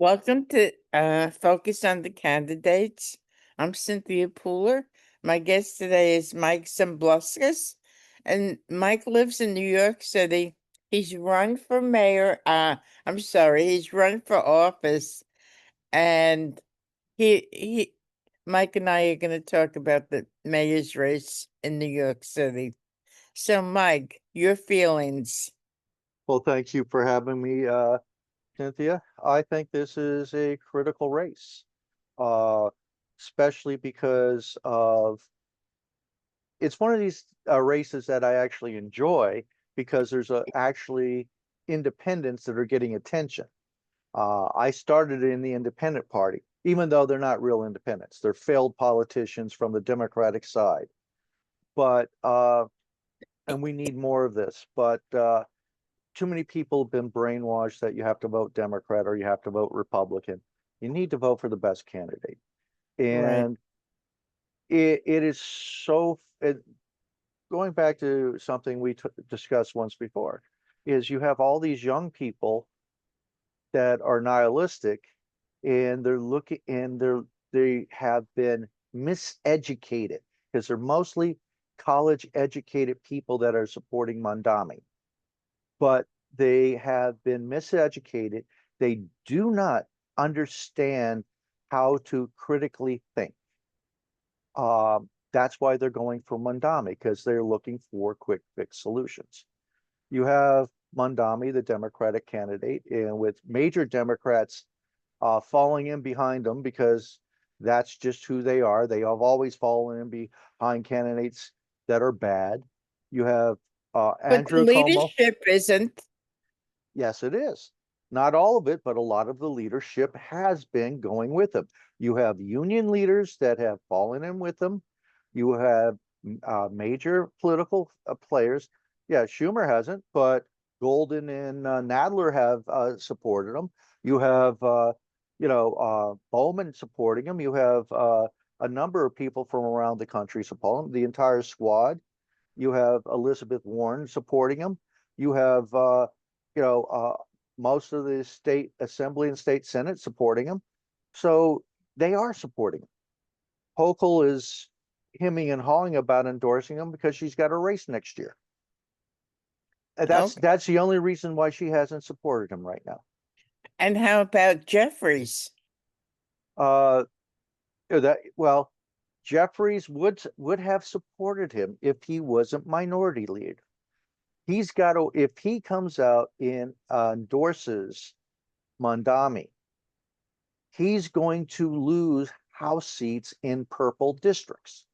Welcome to Focus on the Candidates. I'm Cynthia Pooler. My guest today is Mike Zumbluskas, and Mike lives in New York City. He's run for mayor. I'm sorry, he's run for office, and he Mike and I are going to talk about the mayor's race in New York City. So, Mike, your feelings? Well, thank you for having me, Cynthia. I think this is a critical race, uh, especially because of it's one of these races that I actually enjoy because there's actually independents that are getting attention. I started in the independent party, even though they're not real independents. They're failed politicians from the Democratic side. But and we need more of this. But too many people have been brainwashed that you have to vote Democrat or you have to vote Republican. You need to vote for the best candidate. Right. And it is going back to something we discussed once before, is you have all these young people that are nihilistic and they're looking and they have been miseducated because they're mostly college educated people that are supporting Mondami, but they have been miseducated. They do not understand how to critically think. That's why they're going for Mondami, because they're looking for quick fix solutions. You have Mondami, the Democratic candidate, and with major Democrats falling in behind them because that's just who they are. They have always fallen in behind candidates that are bad. You have But the Andrew Cuomo. leadership isn't. Yes, it is. Not all of it, but a lot of the leadership has been going with him. You have union leaders that have fallen in with him. You have major political players. Yeah, Schumer hasn't, but Golden and Nadler have supported him. You have, Bowman supporting him. You have a number of people from around the country supporting him, the entire squad. You have Elizabeth Warren supporting him. You have, you know, uh, most of the state assembly and state senate supporting him. So they are supporting him. Hochul is hemming and hawing about endorsing him because she's got a race next year. And that's Okay. that's the only reason why she hasn't supported him right now. And how about Jeffries? Uh, Jeffries would have supported him if he wasn't minority leader. He's got to, if he comes out and endorses Mondami, he's going to lose House seats in purple districts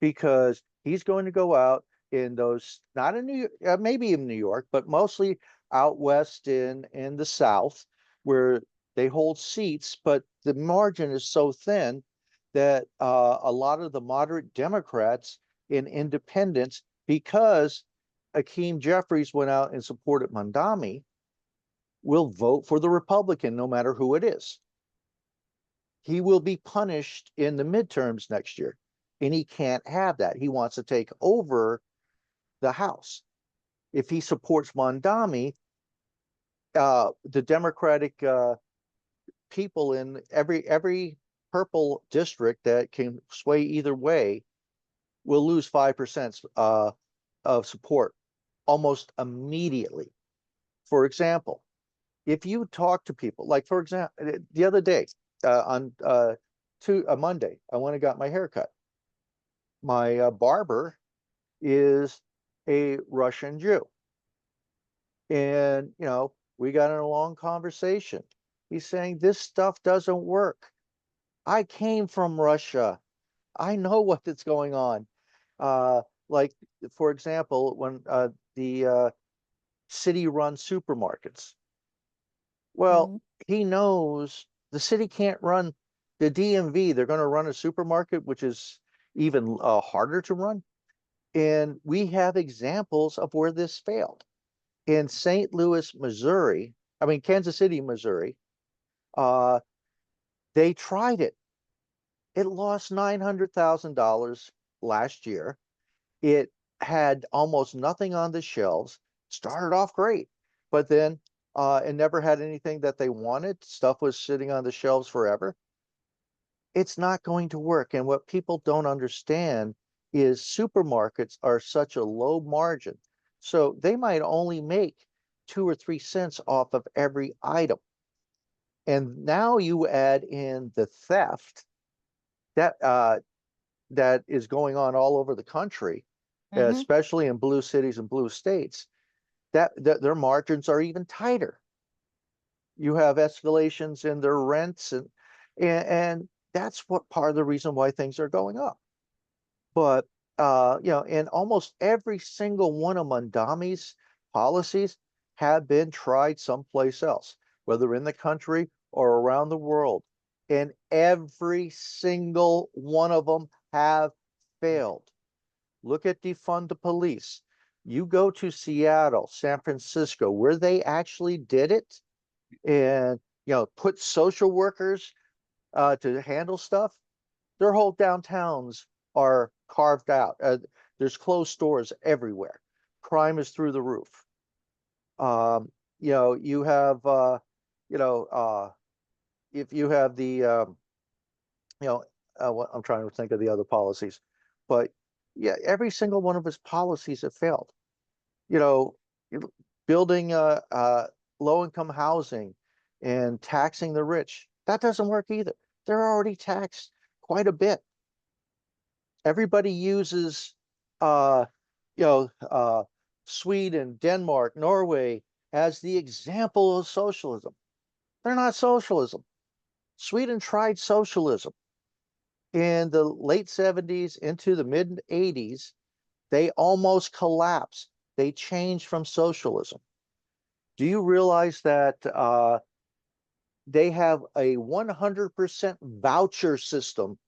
because he's going to go out in those, not in New York, maybe in New York, but mostly out west in the South, where they hold seats, but the margin is so thin that a lot of the moderate Democrats and independents, because Akeem Jeffries went out and supported Mondami, will vote for the Republican no matter who it is. He will be punished in the midterms next year, and he can't have that. He wants to take over the House. If he supports Mondami, the Democratic people in every purple district that can sway either way will lose 5% of support almost immediately. For example, if you talk to people, like for example, the other day on a Monday, I went and got my hair cut. My barber is a Russian Jew, and we got in a long conversation. He's saying this stuff doesn't work. I came from Russia. I know what's going on. Like for example, when the city-run supermarkets. Well, Mhm. he knows the city can't run the DMV. They're going to run a supermarket, which is even harder to run. And we have examples of where this failed. In St. Louis, Missouri, I mean, Kansas City, Missouri, uh, they tried it. It lost $900,000 last year. It had almost nothing on the shelves. Started off great, but then and never had anything that they wanted. Stuff was sitting on the shelves forever. It's not going to work. And what people don't understand is supermarkets are such a low margin. So they might only make 2 or 3 cents off of every item. And now you add in the theft that that is going on all over the country, Mm-hmm. especially in blue cities and blue states, that their margins are even tighter. You have escalations in their rents, and that's what part of the reason why things are going up. But and almost every single one of Mondami's policies have been tried someplace else, whether in the country or around the world. And every single one of them have failed. Look at defund the police. You go to Seattle, San Francisco, where they actually did it, and put social workers to handle stuff. Their whole downtowns are carved out. There's closed stores everywhere. Crime is through the roof. You have you know if you have the what I'm trying to think of the other policies, but yeah, every single one of his policies have failed. You know, building low income housing and taxing the rich. That doesn't work either. They're already taxed quite a bit. Everybody uses uh, you know, Sweden, Denmark, Norway as the example of socialism. They're not socialism. Sweden tried socialism in the late 70s into the mid 80s. They almost collapsed. They changed from socialism. Do you realize that they have a 100% voucher system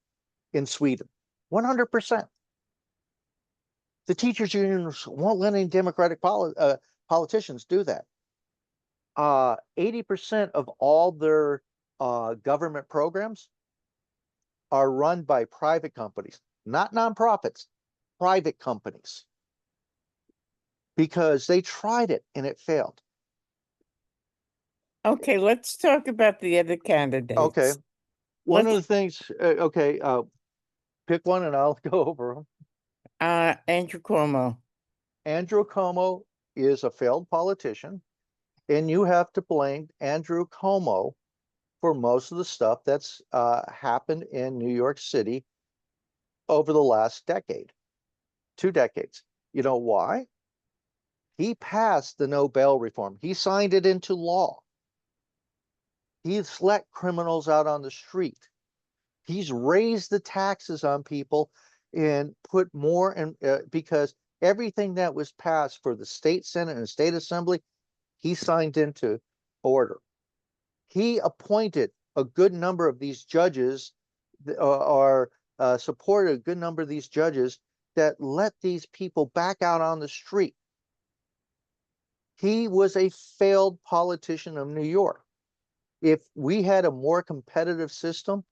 in Sweden? 100%. The teachers unions won't let any Democratic politicians do that. 80% of all their government programs are run by private companies, not nonprofits, private companies, because they tried it and it failed. Okay, let's talk about the other Okay. candidates. One of Let's the things, okay, pick one and I'll go over them. Andrew Cuomo. Andrew Cuomo is a failed politician, and you have to blame Andrew Cuomo for most of the stuff that's happened in New York City over the last decade, 2 decades. You know why? He passed the no bail reform. He signed it into law. He's let criminals out on the street. He's raised the taxes on people and put more in because everything that was passed for the state senate and state assembly, he signed into order. He appointed a good number of these judges, or supported a good number of these judges that let these people back out on the street. He was a failed politician of New York. If we had a more competitive system,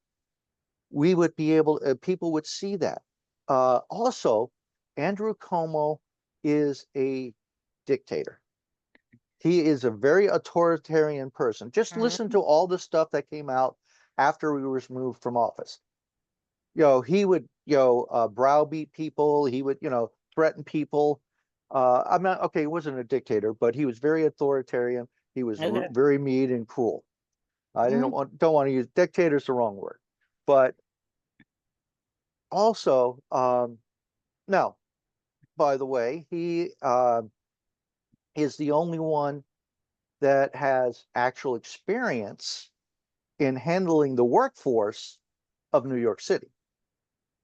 we would be able, people would see that. Also, Andrew Cuomo is a dictator. He is a very authoritarian person. Just listen Mhm. to all the stuff that came out after we were removed from office. He would, browbeat people. He would, threaten people. I'm not, okay, he wasn't a dictator, but he was very authoritarian. He was Okay. very mean and cruel. I Mhm. don't want to use dictator is the wrong word, but also, now, by the way, he is the only one that has actual experience in handling the workforce of New York City.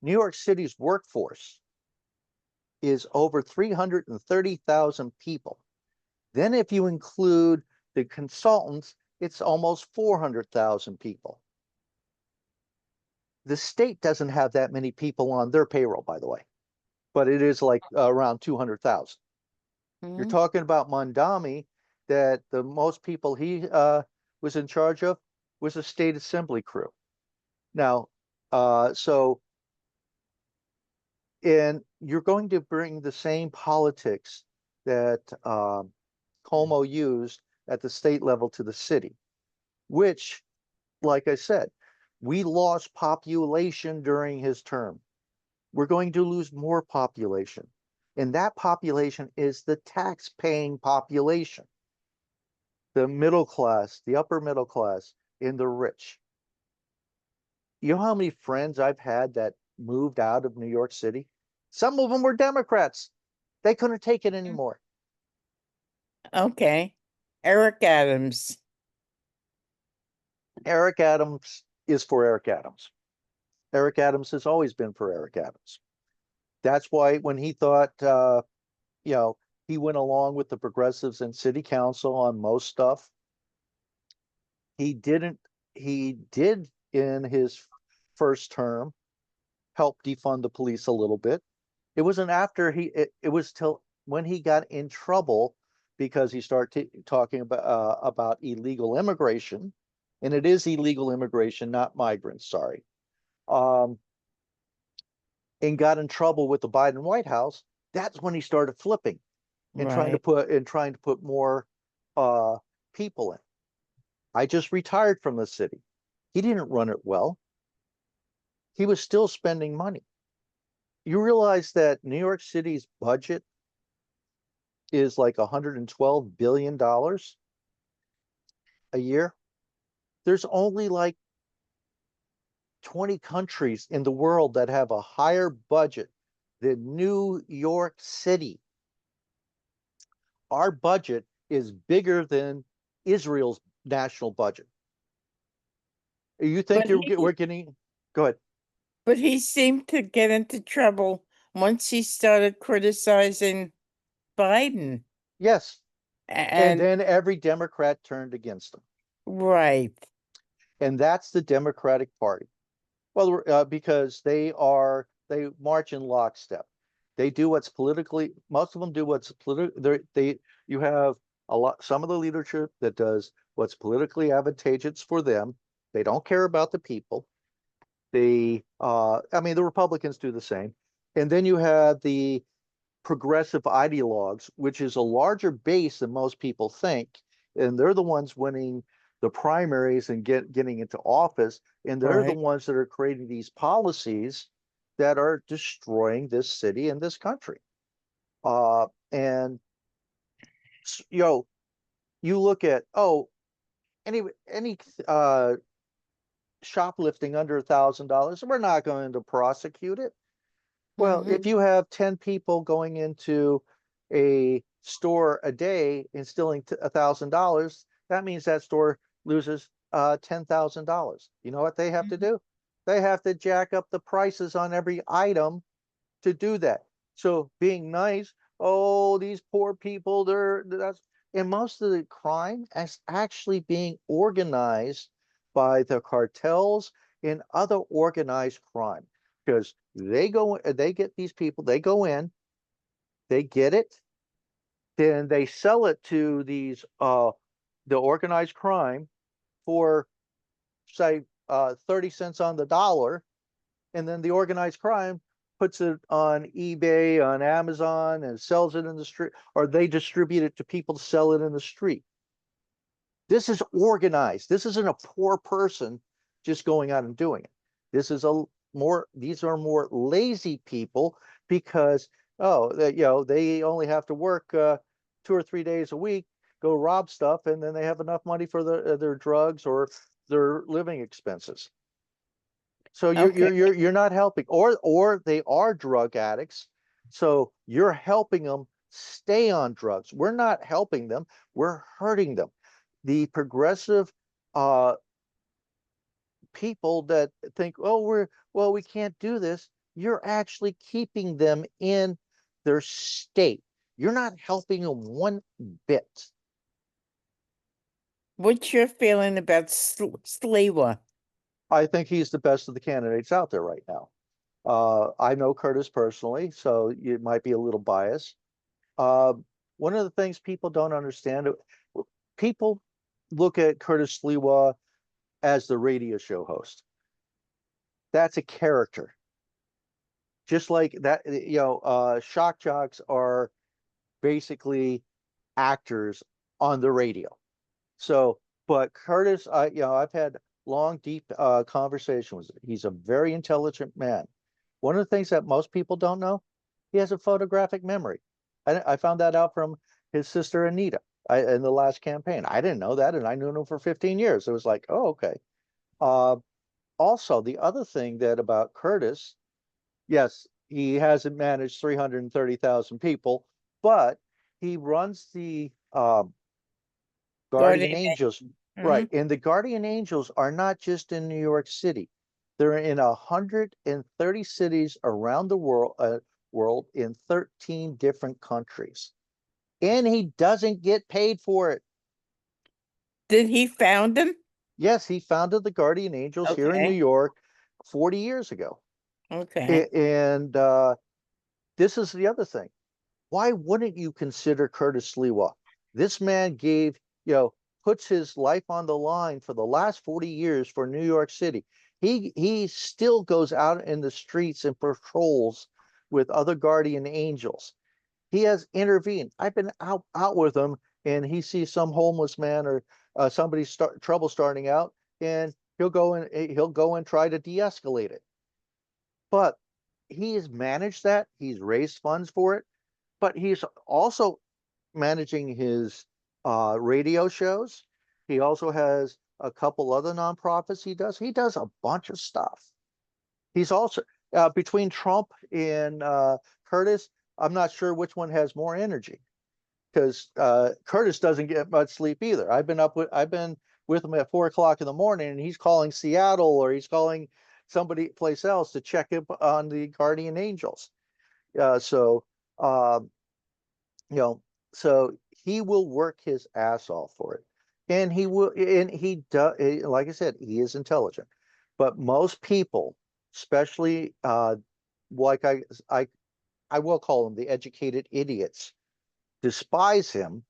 New York City's workforce is over 330,000 people. Then, if you include the consultants, it's almost 400,000 people. The state doesn't have that many people on their payroll, by the way, but it is like around 200,000. You're Mhm. talking about Mondami, that the most people he was in charge of was a state assembly crew. Now, so, and you're going to bring the same politics that Como used at the state level to the city, which, like I said, we lost population during his term. We're going to lose more population. And that population is the tax paying population, the middle class, the upper middle class, and the rich. You know how many friends I've had that moved out of New York City? Some of them were Democrats. They couldn't take it anymore. Okay. Eric Adams. Eric Adams is for Eric Adams. Eric Adams has always been for Eric Adams. That's why when he thought, you know, he went along with the progressives in city council on most stuff. He didn't, he did in his first term help defund the police a little bit. It wasn't after it was till when he got in trouble because he started talking about illegal immigration, and it is illegal immigration, not migrants, sorry. Um, and got in trouble with the Biden White House. That's when he started flipping and Right. trying to put more uh, people in. I just retired from the city. He didn't run it well. He was still spending money. You realize that New York City's budget is like $112 billion a year. There's only like 20 countries in the world that have a higher budget than New York City. Our budget is bigger than Israel's national budget. You think But we're he getting? Go ahead. but he seemed to get into trouble once he started criticizing Biden. Yes, and And then every Democrat turned against him, right. and that's the Democratic Party. Well, because they march in lockstep. They do what's politically. Most of them do what's political. They You have a lot. Some of the leadership that does what's politically advantageous for them. They don't care about the people. I mean, the Republicans do the same. And then you have the progressive ideologues, which is a larger base than most people think. And they're the ones winning the primaries and getting into office. And they're the Right. ones that are creating these policies that are destroying this city and this country. And you know, you look at any shoplifting under $1,000, we're not going to prosecute it. Well, if Mm-hmm. you have 10 people going into a store a day and stealing $1,000, that means that store loses $10,000. You know what they have to Mm-hmm. do? They have to jack up the prices on every item to do that. So being nice, oh, these poor people, that's and most of the crime is actually being organized by the cartels and other organized crime because they get these people, they go in, they get it, then they sell it to the organized crime for say 30 cents on the dollar, and then the organized crime puts it on eBay, on Amazon, and sells it in the street, or they distribute it to people to sell it in the street. This is organized. This isn't a poor person just going out and doing it. This is a more, these are more lazy people because, they only have to work 2 or 3 days a week, go rob stuff, and then they have enough money for their drugs or their living expenses. So Okay. you're not helping, or they are drug addicts. So you're helping them stay on drugs. We're not helping them, we're hurting them. The progressive uh people that think, oh, we can't do this, you're actually keeping them in their state. You're not helping them one bit. What's your feeling about Sliwa? I think he's the best of the candidates out there right now. I know Curtis personally, so it might be a little biased. Uh, One of the things people don't understand, people look at Curtis Sliwa as the radio show host. That's a character. Just like that, shock jocks are basically actors on the radio. So, but Curtis, I've had long, deep conversations. He's a very intelligent man. One of the things that most people don't know, he has a photographic memory. I found that out from his sister Anita in the last campaign. I didn't know that, and I knew him for 15 years. It was like, oh, okay. Uh, Also, the other thing that about Curtis, yes, he hasn't managed 330,000 people, but he runs the Guardian Guardian. Angels, Mm-hmm. right? And the Guardian Angels are not just in New York City. They're in 130 cities around the world in 13 different countries. And he doesn't get paid for it. Did he found them? Yes, he founded the Guardian Angels here in New Okay. York 40 years ago. Okay. And this is the other thing. Why wouldn't you consider Curtis Sliwa? This man puts his life on the line for the last 40 years for New York City. He still goes out in the streets and patrols with other guardian angels. He has intervened. I've been out with him, and he sees some homeless man or somebody trouble starting out, and he'll go and try to de-escalate it. But he has managed that. He's raised funds for it, but he's also managing his radio shows. He also has a couple other nonprofits he does. He does a bunch of stuff. He's also between Trump and Curtis. I'm not sure which one has more energy because Curtis doesn't get much sleep either. I've been with him at 4 o'clock in the morning, and he's calling Seattle or he's calling somebody place else to check up on the Guardian Angels. So um, you know, so he will work his ass off for it. And he does, like I said, he is intelligent. But most people, especially like I, I will call them the educated idiots, despise him,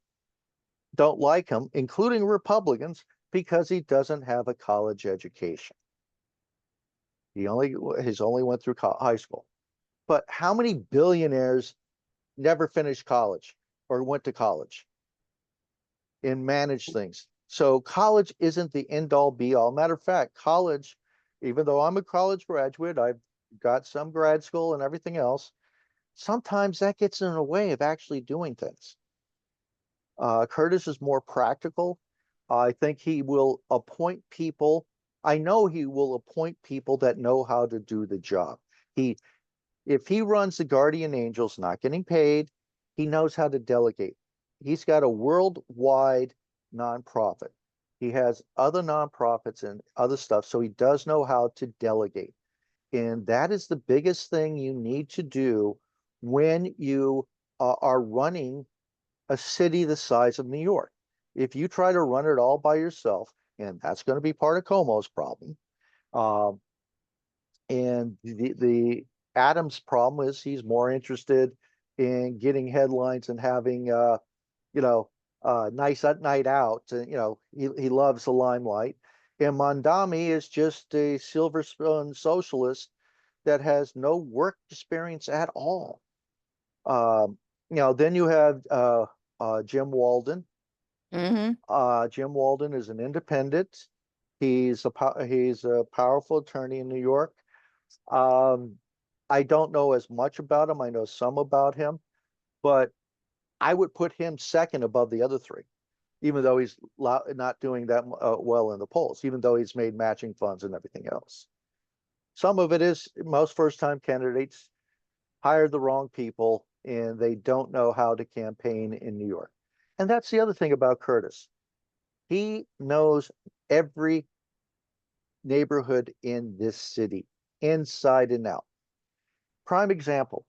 don't like him, including Republicans, because he doesn't have a college education. He's only went through high school. But how many billionaires never finished college or went to college and manage things? So college isn't the end all be all. Matter of fact, college, even though I'm a college graduate, I've got some grad school and everything else. Sometimes that gets in the way of actually doing things. Curtis is more practical. I think he will appoint people. I know he will appoint people that know how to do the job. He, if he runs the Guardian Angels, not getting paid, he knows how to delegate. He's got a worldwide nonprofit. He has other nonprofits and other stuff, so he does know how to delegate. And that is the biggest thing you need to do when you are running a city the size of New York. If you try to run it all by yourself, and that's going to be part of Como's problem, uh, and the Adams problem is he's more interested in getting headlines and having you know nice night out. He loves the limelight. And Mondami is just a silver spoon socialist that has no work experience at all. Um, then you have Jim Walden. Mm-hmm. Jim Walden is an independent. He's a powerful attorney in New York. Um, I don't know as much about him. I know some about him, but I would put him second above the other three, even though he's not doing that well in the polls, even though he's made matching funds and everything else. Some of it is most first-time candidates hired the wrong people and they don't know how to campaign in New York. And that's the other thing about Curtis. He knows every neighborhood in this city, inside and out. Prime example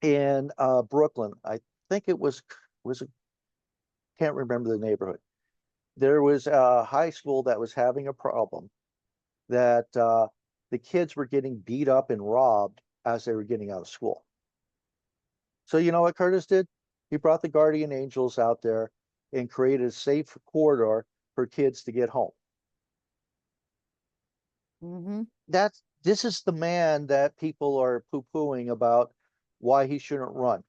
in Brooklyn, I think it can't remember the neighborhood. There was a high school that was having a problem that the kids were getting beat up and robbed as they were getting out of school. So you know what Curtis did? He brought the guardian angels out there and created a safe corridor for kids to get home. Mm-hmm. This is the man that people are poo-pooing about why he shouldn't run.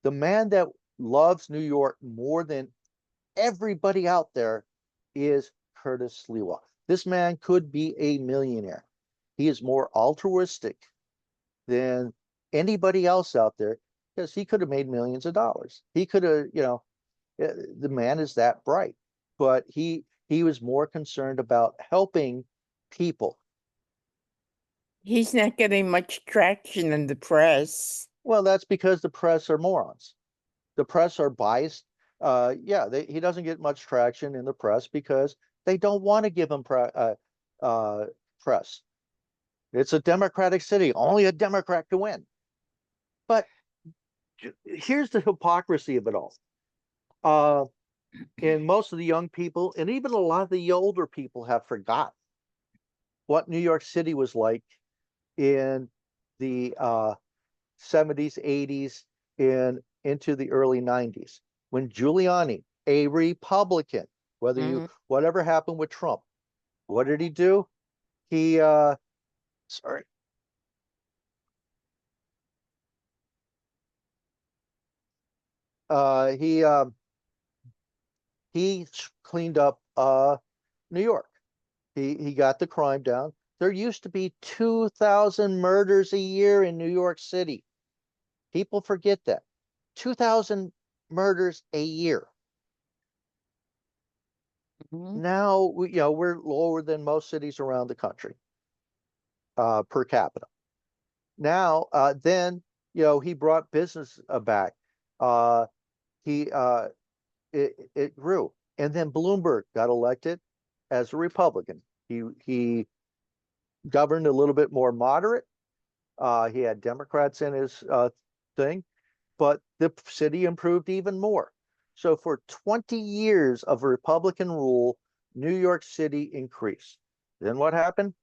The man that loves New York more than everybody out there is Curtis Sliwa. This man could be a millionaire. He is more altruistic than anybody else out there because he could have made millions of dollars. He could have, the man is that bright, but he was more concerned about helping people. He's not getting much traction in the press. Well, that's because the press are morons. The press are biased. Yeah, he doesn't get much traction in the press because they don't want to give him press. It's a Democratic city. Only a Democrat can win. But here's the hypocrisy of it all. And most of the young people, and even a lot of the older people, have forgotten what New York City was like in the 70s, 80s, and into the early 90s when Giuliani, a Republican, whatever happened with Trump, what did he do? He sorry. Uh, he um, he cleaned up New York. He got the crime down. There used to be 2,000 murders a year in New York City. People forget that. 2,000 murders a year. Now we're lower than most cities around the country per capita. Now then he brought business back. He it grew, and then Bloomberg got elected as a Republican. He governed a little bit more moderate. He had Democrats in his thing, but the city improved even more. So for 20 years of Republican rule, New York City increased. Then what happened?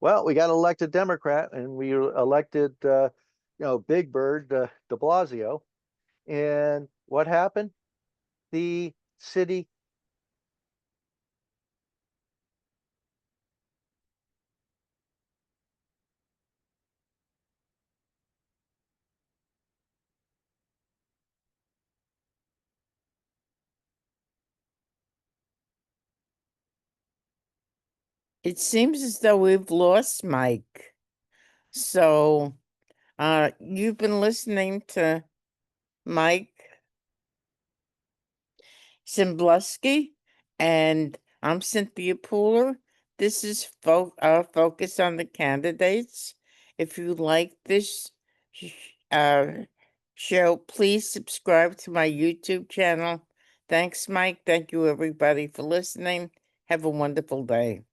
Well, we got elected Democrat, and we elected Big Bird de Blasio. And what happened? The city It seems as though we've lost Mike. So, you've been listening to Mike Zumbluskas, and I'm Cynthia Pooler. This is Focus on the Candidates. If you like this show, please subscribe to my YouTube channel. Thanks, Mike. Thank you, everybody, for listening. Have a wonderful day.